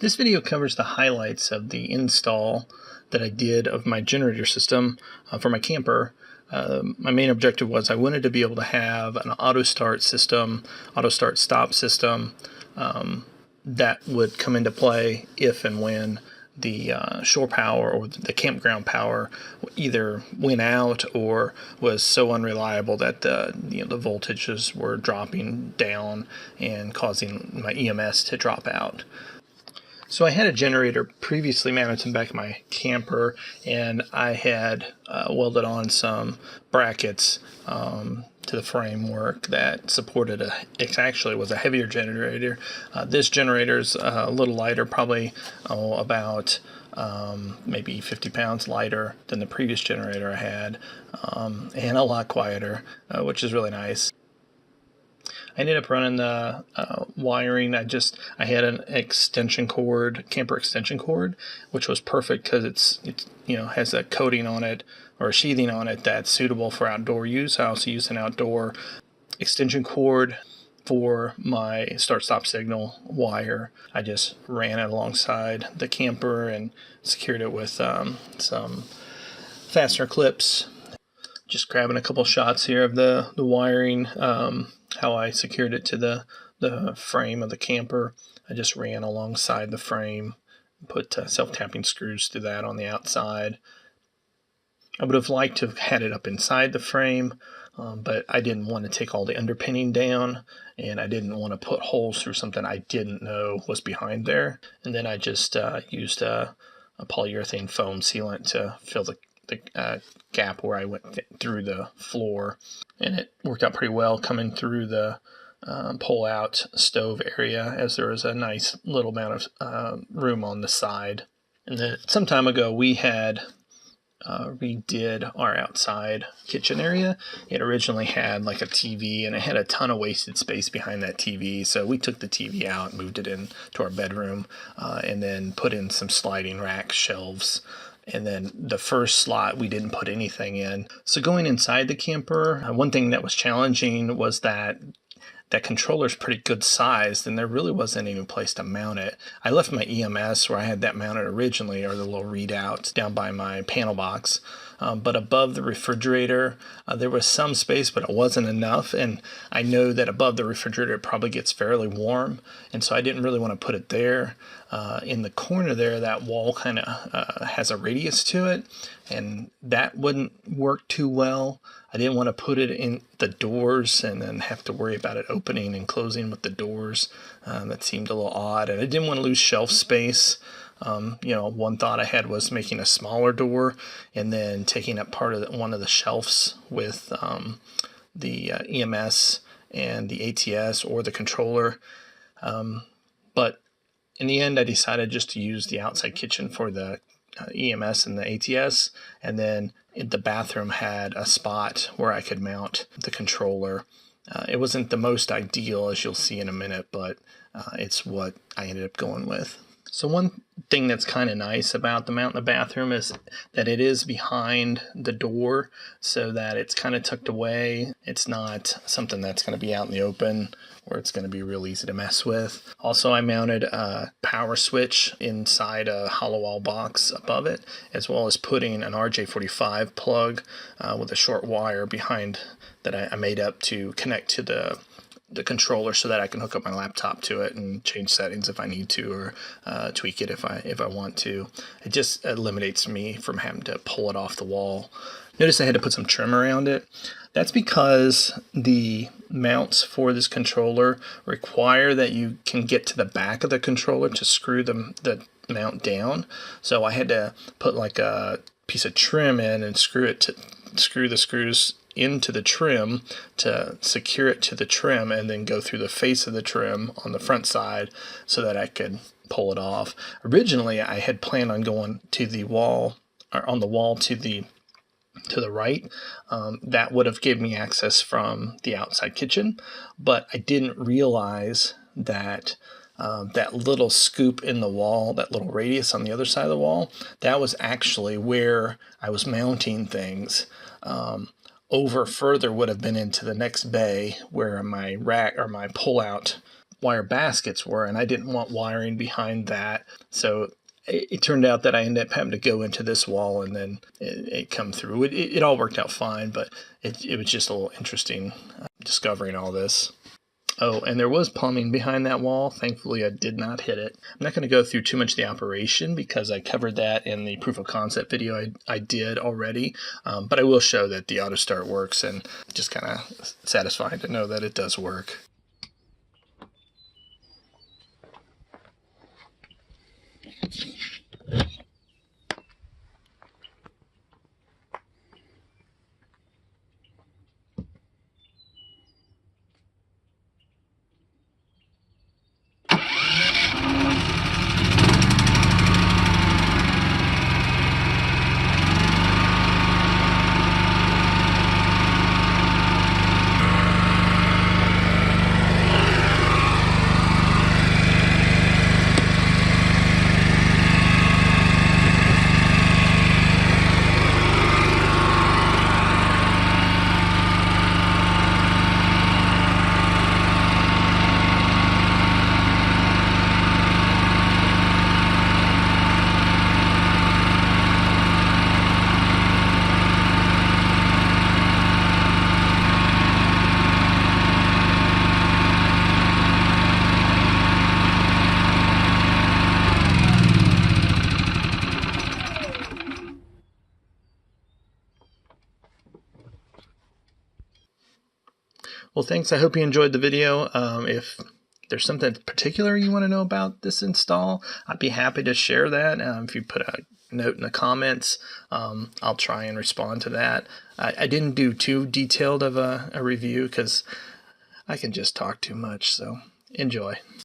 This video covers the highlights of the install that I did of my generator system for my camper. My main objective was I wanted to be able to have an Autostart system, Autostart stop system that would come into play if and when the shore power or the campground power either went out or was so unreliable that the voltages were dropping down and causing my EMS to drop out. So I had a generator previously mounted in the back of my camper, and I had welded on some brackets to the framework that supported it actually was a heavier generator. This generator's a little lighter, probably about maybe 50 pounds lighter than the previous generator I had, and a lot quieter, which is really nice. I ended up running the wiring. I had an extension cord, camper extension cord, which was perfect because it's has a coating on it or a sheathing on it that's suitable for outdoor use. I also used an outdoor extension cord for my start-stop signal wire. I just ran it alongside the camper and secured it with some fastener clips. Just grabbing a couple shots here of the wiring, how I secured it to the frame of the camper. I just ran alongside the frame, put self-tapping screws through that on the outside. I would have liked to have had it up inside the frame, but I didn't want to take all the underpinning down, and I didn't want to put holes through something I didn't know was behind there. And then I just used a polyurethane foam sealant to fill the gap where I went through the floor, and it worked out pretty well coming through the pull-out stove area, as there was a nice little amount of room on the side. And then some time ago we had redid our outside kitchen area. It originally had like a TV, and it had a ton of wasted space behind that TV, so we took the TV out, moved it in to our bedroom, and then put in some sliding rack shelves. And then the first slot, we didn't put anything in. So going inside the camper, one thing that was challenging was that controller's pretty good sized, and there really wasn't any place to mount it. I left my EMS where I had that mounted originally, or the little readout, down by my panel box. But above the refrigerator, there was some space, but it wasn't enough. And I know that above the refrigerator, it probably gets fairly warm. And so I didn't really want to put it there. In the corner there, that wall kind of has a radius to it, and that wouldn't work too well. I didn't want to put it in the doors and then have to worry about it opening and closing with the doors. That seemed a little odd, and I didn't want to lose shelf space. One thought I had was making a smaller door and then taking up part of one of the shelves with the EMS and the ATS or the controller. But in the end, I decided just to use the outside kitchen for the EMS and the ATS, and then the bathroom had a spot where I could mount the controller. It wasn't the most ideal, as you'll see in a minute, but it's what I ended up going with. So one thing that's kind of nice about the mount in the bathroom is that it is behind the door, so that it's kind of tucked away. It's not something that's going to be out in the open where it's going to be real easy to mess with. Also, I mounted a power switch inside a hollow wall box above it, as well as putting an RJ45 plug with a short wire behind that I made up to connect to the controller, so that I can hook up my laptop to it and change settings if I need to, or tweak it if I want to. It just eliminates me from having to pull it off the wall. Notice I had to put some trim around it. That's because the mounts for this controller require that you can get to the back of the controller to screw the mount down. So I had to put like a piece of trim in and screw the screws into the trim to secure it to the trim, and then go through the face of the trim on the front side so that I could pull it off. Originally, I had planned on going to the wall, or on the wall to the right. That would have given me access from the outside kitchen, but I didn't realize that that little scoop in the wall, that little radius on the other side of the wall, that was actually where I was mounting things. Over further would have been into the next bay, where my rack or my pull-out wire baskets were, and I didn't want wiring behind that. So it turned out that I ended up having to go into this wall, and then it come through. It all worked out fine, but it was just a little interesting discovering all this. Oh, and there was plumbing behind that wall. Thankfully, I did not hit it. I'm not going to go through too much of the operation because I covered that in the proof of concept video I did already. But I will show that the Autostart works, and just kind of satisfying to know that it does work. Well, thanks. I hope you enjoyed the video. If there's something particular you want to know about this install, I'd be happy to share that. If you put a note in the comments, I'll try and respond to that. I didn't do too detailed of a review because I can just talk too much, so enjoy.